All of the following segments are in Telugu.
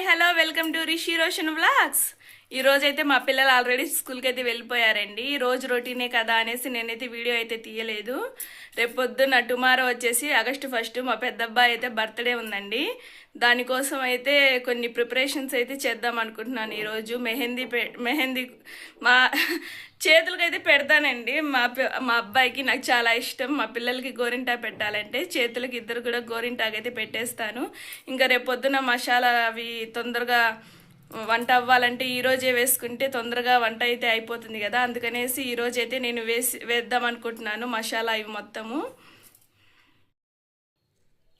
Hi hello welcome to Rishi Roshan vlogs. ఈ రోజు అయితే మా పిల్లలు ఆల్రెడీ స్కూల్కి అయితే వెళ్ళిపోయారండి. ఈ రోజు రొటీనే కదా అనేసి నేనైతే వీడియో అయితే తీయలేదు. రేపు పొద్దున్న టుమారో వచ్చేసి ఆగస్టు 1 మా పెద్ద అబ్బాయి అయితే బర్త్డే ఉందండి. దానికోసం అయితే కొన్ని ప్రిపరేషన్స్ అయితే చేద్దాం అనుకుంటున్నాను. ఈరోజు మెహందీ మా చేతులకైతే పెడతానండి. మా అబ్బాయికి నాకు చాలా ఇష్టం. మా పిల్లలకి గోరింటా పెట్టాలంటే చేతులకి ఇద్దరు కూడా గోరింటాకైతే పెట్టేస్తాను. ఇంకా రేపు పొద్దున మసాలా అవి తొందరగా వంట అవ్వాలంటే ఈరోజే వేసుకుంటే తొందరగా వంట అయితే అయిపోతుంది కదా. అందుకనేసి ఈరోజైతే నేను వేద్దాం అనుకుంటున్నాను మసాలా ఇవి మొత్తము.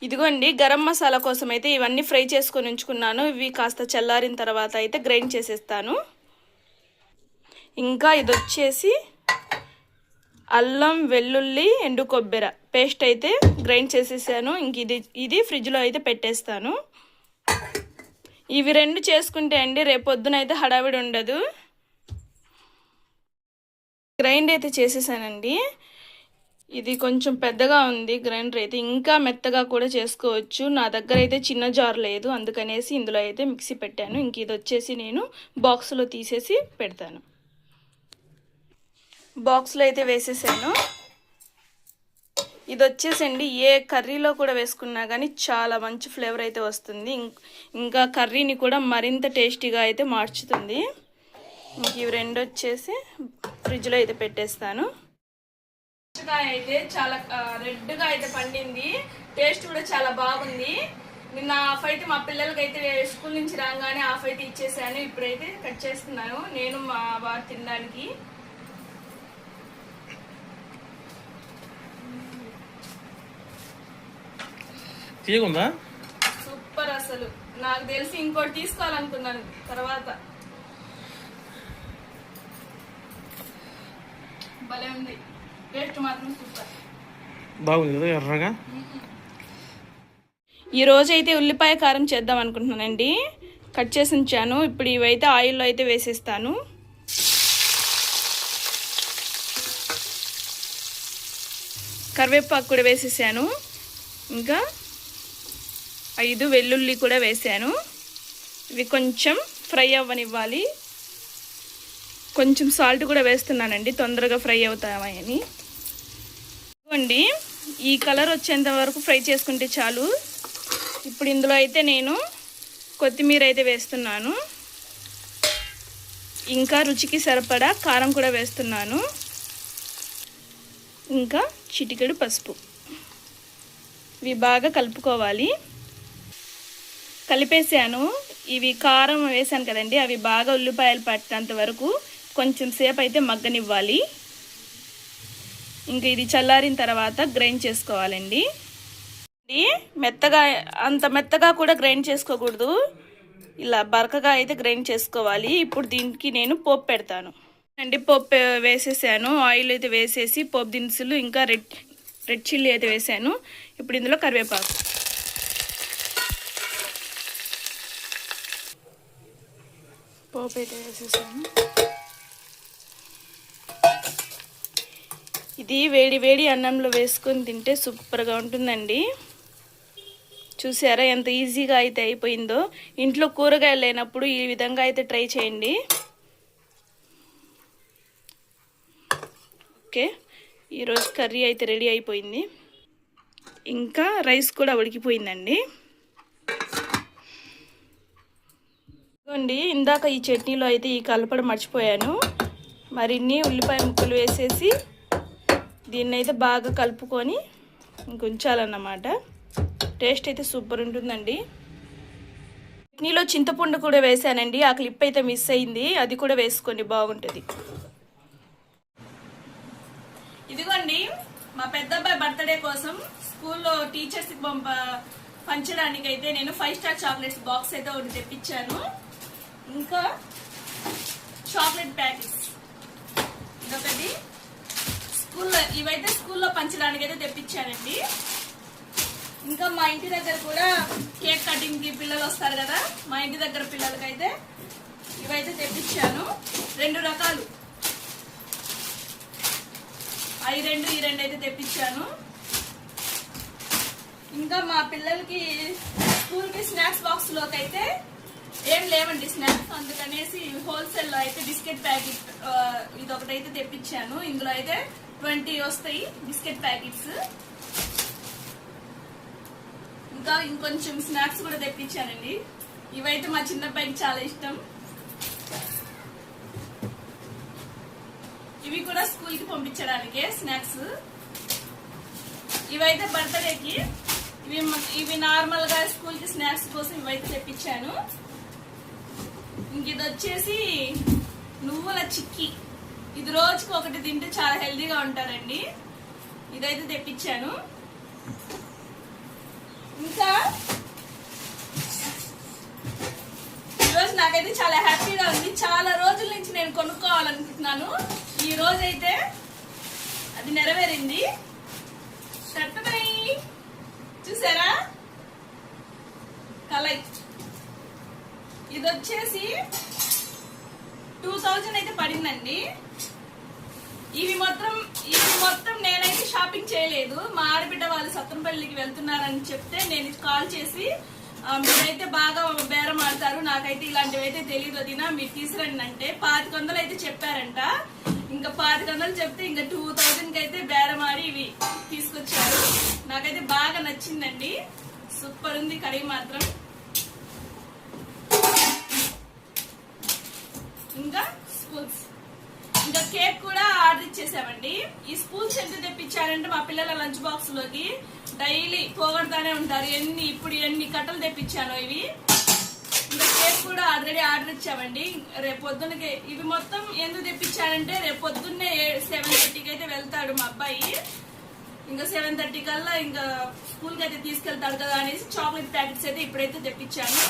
ఇదిగోండి గరం మసాలా కోసం అయితే ఇవన్నీ ఫ్రై చేసుకొని ఉంచుకున్నాను. ఇవి కాస్త చల్లారిన తర్వాత అయితే గ్రైండ్ చేసేస్తాను. ఇంకా ఇది వచ్చేసి అల్లం వెల్లుల్లి ఎండు కొబ్బరి పేస్ట్ అయితే గ్రైండ్ చేసేసాను. ఇంక ఇది ఫ్రిడ్జ్లో అయితే పెట్టేస్తాను. ఇవి రెండు చేసుకుంటే అండి రేపు పొద్దున అయితే హడావిడి ఉండదు. గ్రైండ్ అయితే చేసేసానండి. ఇది కొంచెం పెద్దగా ఉంది గ్రైండర్ అయితే, ఇంకా మెత్తగా కూడా చేసుకోవచ్చు. నా దగ్గర అయితే చిన్న జార్ లేదు, అందుకనేసి ఇందులో అయితే మిక్సీ పెట్టాను. ఇంక ఇది వచ్చేసి నేను బాక్స్లో తీసేసి పెడతాను. బాక్స్లో అయితే వేసేసాను. ఇది వచ్చేసండి ఏ కర్రీలో కూడా వేసుకున్నా కానీ చాలా మంచి ఫ్లేవర్ అయితే వస్తుంది. ఇంకా కర్రీని కూడా మరింత టేస్టీగా అయితే మార్చుతుంది. ఇంక ఇవి రెండు వచ్చేసి ఫ్రిడ్జ్లో అయితే పెట్టేస్తాను. పుచ్చకాయ అయితే చాలా రెడ్గా అయితే పండింది. టేస్ట్ కూడా చాలా బాగుంది. నిన్న హాఫ్ అయితే మా పిల్లలకి అయితే స్కూల్ నుంచి రాగానే హాఫ్ అయితే ఇచ్చేసాను. ఇప్పుడైతే కట్ చేస్తున్నాను నేను మా వారు తినడానికి. తీయగుందా? సూపర్. అసలు నాకు తెలిసి ఇంకోటి తీసుకోవాలనుకున్నాను తర్వాత. భలే ఉంది, టేస్ట్ మాత్రం సూపర్ బాగుంది కదా ఎర్రగా. ఈ రోజు అయితే ఉల్లిపాయ కారం చేద్దాం అనుకుంటున్నానండి. కట్ చేసి ఉంచాను. ఇప్పుడు ఇవైతే ఆయిల్లో అయితే వేసేస్తాను. కరివేపాకు కూడా వేసేసాను. ఇంకా 5 వెల్లుల్లి కూడా వేసాను. ఇవి కొంచెం ఫ్రై అవ్వనివ్వాలి. కొంచెం సాల్ట్ కూడా వేస్తున్నానండి తొందరగా ఫ్రై అవుతామని. ఇదిగోండి ఈ కలర్ వచ్చేంత వరకు ఫ్రై చేసుకుంటే చాలు. ఇప్పుడు ఇందులో అయితే నేను కొత్తిమీర అయితే వేస్తున్నాను. ఇంకా రుచికి సరిపడా కారం కూడా వేస్తున్నాను. ఇంకా చిటికెడు పసుపు. ఇవి బాగా కలుపుకోవాలి. కలిపేసాను. ఇవి కారం వేసాను కదండి, అవి బాగా ఉల్లిపాయలు పట్టేంత వరకు కొంచెం సేపు అయితే మగ్గనివ్వాలి. ఇంకా ఇది చల్లారిన తర్వాత గ్రైండ్ చేసుకోవాలండి. అంత మెత్తగా కూడా గ్రైండ్ చేసుకోకూడదు, ఇలా బరకగా అయితే గ్రైండ్ చేసుకోవాలి. ఇప్పుడు దీనికి నేను పోపు పెడతాను అండి. పోపు వేసేసాను. ఆయిల్ అయితే వేసేసి పోపు దినుసులు ఇంకా రెడ్ చిల్లీ అయితే వేసాను. ఇప్పుడు ఇందులో కరివేపాకు, పోపు అయితే వేసేసాను. ఇది వేడి వేడి అన్నంలో వేసుకొని తింటే సూపర్గా ఉంటుందండి. చూసారా ఎంత ఈజీగా అయితే అయిపోయిందో. ఇంట్లో కూరగాయలు లేనప్పుడు ఈ విధంగా అయితే ట్రై చేయండి. ఓకే, ఈరోజు కర్రీ అయితే రెడీ అయిపోయింది. ఇంకా రైస్ కూడా ఉడికిపోయిందండి. ఇందాక ఈ చట్నీలో అయితే ఈ కలపడం మర్చిపోయాను. మరిన్ని ఉల్లిపాయ ముక్కలు వేసేసి దీన్ని అయితే బాగా కలుపుకొని ఇంకొంచాలన్నమాట. టేస్ట్ అయితే సూపర్ ఉంటుందండి. చట్నీలో చింతపండు కూడా వేసానండి. ఆ క్లిప్ అయితే మిస్ అయింది, అది కూడా వేసుకోండి, బాగుంటుంది. ఇదిగోండి మా పెద్ద అబ్బాయి బర్త్డే కోసం స్కూల్లో టీచర్స్కి పంచడానికి అయితే నేను 5 స్టార్ చాక్లెట్స్ బాక్స్ అయితే ఒకటి తెప్పించాను. ఇంకా చాక్లెట్ ప్యాకెట్స్ ఇదొకటి. ఇవైతే స్కూల్లో పంచడానికి అయితే తెప్పించానండి. ఇంకా మా ఇంటి దగ్గర కూడా కేక్ కటింగ్కి పిల్లలు వస్తారు కదా, మా ఇంటి దగ్గర పిల్లలకైతే ఇవైతే తెప్పించాను. 2 రకాలు, ఈ రెండు అయితే తెప్పించాను. ఇంకా మా పిల్లలకి స్కూల్కి స్నాక్స్ బాక్స్లోకి అయితే ఏం లేవండి స్నాక్స్, అందుకనేసి హోల్సేల్ లో అయితే బిస్కెట్ ప్యాకెట్ ఇది ఒకటైతే తెప్పించాను. ఇందులో అయితే 20 వస్తాయి బిస్కెట్ ప్యాకెట్స్. ఇంకా ఇంకొంచెం స్నాక్స్ కూడా తెప్పించానండి. ఇవైతే మా చిన్న అబ్బాయికి చాలా ఇష్టం. ఇవి కూడా స్కూల్ కి పంపించడానికే స్నాక్స్. ఇవైతే బర్త్డేకి, ఇవి నార్మల్ గా స్కూల్ కి స్నాక్స్ కోసం ఇవైతే తెప్పించాను. ఇంక ఇది వచ్చేసి నువ్వుల చిక్కీ. ఇది రోజుకి ఒకటి తింటే చాలా హెల్దీగా ఉంటారండి. ఇదైతే తెప్పించాను. ఇంకా ఈరోజు నాకైతే చాలా హ్యాపీగా ఉంది. చాలా రోజుల నుంచి నేను కొనుక్కోవాలనుకుంటున్నాను. ఈ రోజైతే అది నెరవేరింది. చూసారా కలై. ఇది వచ్చేసి 2000 అయితే పడిందండి. ఇవి మొత్తం నేనైతే షాపింగ్ చేయలేదు. మా ఆడబిడ్డ వాళ్ళు సత్రంపల్లికి వెళ్తున్నారని చెప్తే నేను కాల్ చేసి మీరైతే బాగా బేరం ఆడతారు, నాకైతే ఇలాంటివి అయితే తెలియదు వదినా, మీరు తీసుకురండి అంటే 2500 అయితే చెప్పారంట. ఇంకా 2500 చెప్తే ఇంకా 2000 కి అయితే బేరం ఆడి ఇవి తీసుకొచ్చారు. నాకైతే బాగా నచ్చిందండి. సూపర్ ఉంది కర్రీ మాత్రం. ఇంకా స్పూన్స్, ఇంకా కేక్ కూడా ఆర్డర్ ఇచ్చేసామండి. ఈ స్పూన్స్ ఎంత తెప్పించారంటే మా పిల్లల లంచ్ బాక్స్ లోకి డైలీ పోగొడతానే ఉంటారు. ఇప్పుడు ఎన్ని కట్టలు తెప్పించాను ఇవి. ఇంకా కేక్ కూడా ఆల్రెడీ ఆర్డర్ ఇచ్చామండి. రేపు పొద్దున్నకి ఇవి మొత్తం ఎందుకు తెప్పించారంటే రేపు పొద్దున్నే 7:30కి అయితే వెళ్తాడు మా అబ్బాయి. ఇంకా 7:30 కల్లా ఇంకా స్కూల్ కి అయితే తీసుకెళ్తాడు కదా అనేసి చాక్లెట్ ప్యాకెట్స్ అయితే ఇప్పుడైతే తెప్పించాను.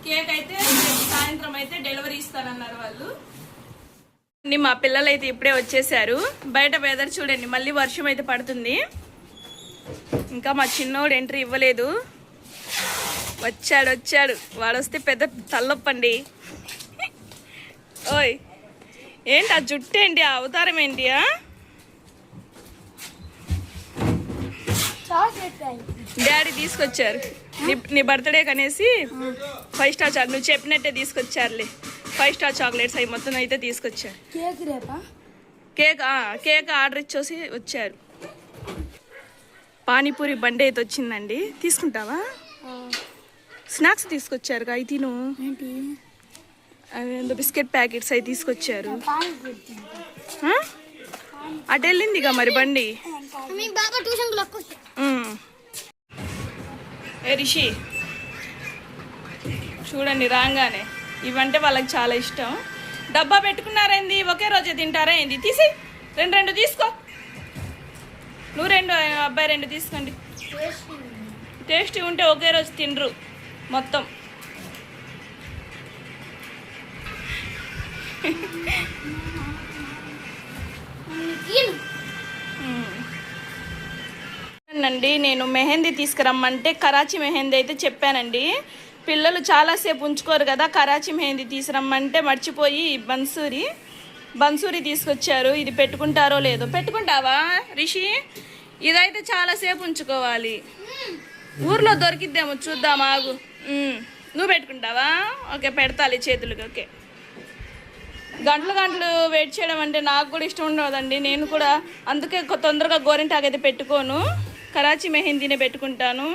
కేక్ అయితే సాయంత్రం అయితే డెలివరీ ఇస్తానన్నారు వాళ్ళు. మా పిల్లలు అయితే ఇప్పుడే వచ్చేసారు. బయట వెదర్ చూడండి, మళ్ళీ వర్షం అయితే పడుతుంది. ఇంకా మా చిన్నోడు ఎంట్రీ ఇవ్వలేదు. వచ్చాడు. వాడు వస్తే పెద్ద తల్లొప్పండి. ఓయ్ ఏంటి ఆ జుట్టు ఏంటి, ఆ అవతారం ఏంటి? డాడీ తీసుకొచ్చారు నీ బర్త్డే కనేసి 5 స్టార్ చాక్లెట్, నువ్వు చెప్పినట్టే తీసుకొచ్చారులే. 5 స్టార్ చాక్లెట్స్ అవి మొత్తం అయితే తీసుకొచ్చారు. కేక్ ఆర్డర్ ఇచ్చేసి వచ్చారు. పానీపూరి బండి అయితే వచ్చిందండి, తీసుకుంటావా? స్నాక్స్ తీసుకొచ్చారు అవి తిను. అవి బిస్కెట్ ప్యాకెట్స్ అవి తీసుకొచ్చారు. అటు వెళ్ళిందిగా మరి బండి. ఏ రిషి చూడండి రాగానే ఇవంటే వాళ్ళకి చాలా ఇష్టం. డబ్బా పెట్టుకున్నారేంది, ఒకే రోజే తింటారా ఏంది? తీసి 2 తీసుకో. నువ్వు 2, అబ్బాయి 2 తీసుకోండి. టేస్టీ ఉంటే ఒకే రోజు తినరు మొత్తం. అండి నేను మెహందీ తీసుకురమ్మంటే కరాచీ మెహందీ అయితే చెప్పానండి. పిల్లలు చాలాసేపు ఉంచుకోరు కదా, కరాచీ మెహందీ తీసుకురమ్మంటే మర్చిపోయి బన్సూరి తీసుకొచ్చారు. ఇది పెట్టుకుంటారో లేదో. పెట్టుకుంటావా రిషి? ఇదైతే చాలాసేపు ఉంచుకోవాలి. ఊర్లో దొరికిద్దేమో చూద్దాం, ఆగు. నువ్వు పెట్టుకుంటావా? ఓకే, పెడతాలి చేతులకి. ఓకే, గంటలు వెయిట్ చేయడం అంటే నాకు కూడా ఇష్టం ఉండదండి. నేను కూడా అందుకే తొందరగా గోరింటాకు అయితే పెట్టుకోను, కరాచీ మెహందీనే పెట్టుకుంటాను.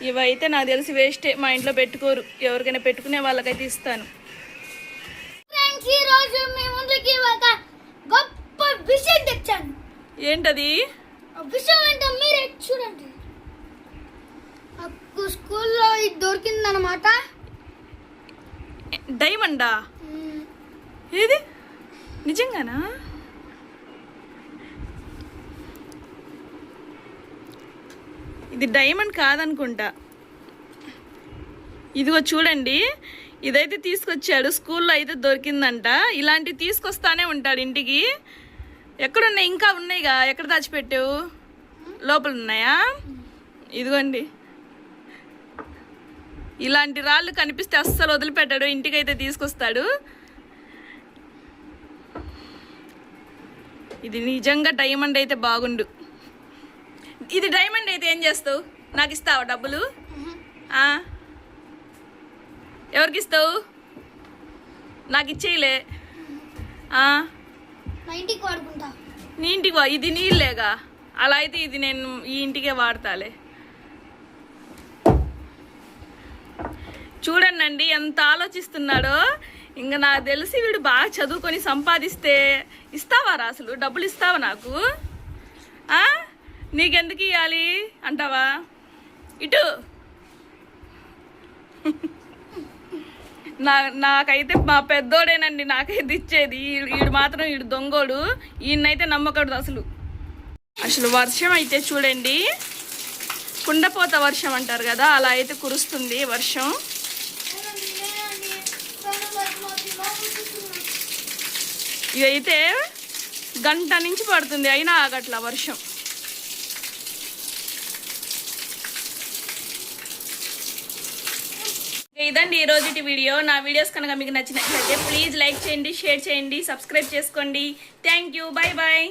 ఇవైతే నాకు తెలిసి వేస్టే, మా ఇంట్లో పెట్టుకోరు. ఎవరికైనా పెట్టుకునే వాళ్ళకైతే ఇస్తాను. ఏంటది? చూడండి, స్కూల్లో ఇది దొరికిందనమాట. డైమండా? ఏది నిజంగానా? ఇది డైమండ్ కాదనుకుంటా. ఇదిగో చూడండి, ఇదైతే తీసుకొచ్చాడు. స్కూల్లో అయితే దొరికిందంట. ఇలాంటివి తీసుకొస్తానే ఉంటాడు ఇంటికి. ఎక్కడున్నాయి? ఇంకా ఉన్నాయిగా. ఎక్కడ దాచిపెట్టావు? లోపల ఉన్నాయా? ఇదిగోండి, ఇలాంటి రాళ్ళు కనిపిస్తే అస్సలు వదిలిపెట్టాడు, ఇంటికైతే తీసుకొస్తాడు. ఇది నిజంగా డైమండ్ అయితే బాగుండు. ఇది డైమండ్ అయితే ఏం చేస్తావు? నాకు ఇస్తావా డబ్బులు? ఎవరికి ఇస్తావు? నాకు ఇచ్చేయలే. నా ఇంటికి వాడుకుంటా. నీ ఇంటికి వా, ఇది నీళ్ళేగా. అలా అయితే ఇది నేను ఈ ఇంటికే వాడతాలే. చూడండి ఎంత ఆలోచిస్తున్నాడో. ఇంకా నాకు తెలిసి వీడు బాగా చదువుకొని సంపాదిస్తే ఇస్తావారా? అసలు డబ్బులు ఇస్తావా నాకు? నీకెందుకు ఇవ్వాలి అంటావా? ఇటు నాకైతే మా పెద్దోడేనండి నాకైతే ఇచ్చేది. వీడు మాత్రం వీడు దొంగోడు. ఈయనైతే నమ్మకూడదు అసలు. వర్షం అయితే చూడండి, కుండపోత వర్షం అంటారు కదా, అలా అయితే కురుస్తుంది వర్షం. ఇదైతే గంట నుంచి పడుతుంది అయినా ఆగట్లా వర్షం. ఇదండి ఈ రోజుటి వీడియో. నా వీడియోస్ కనుక మీకు నచ్చినట్లయితే ప్లీజ్ లైక్ చేయండి, షేర్ చేయండి, సబ్స్క్రైబ్ చేసుకోండి. Thank you. Bye bye.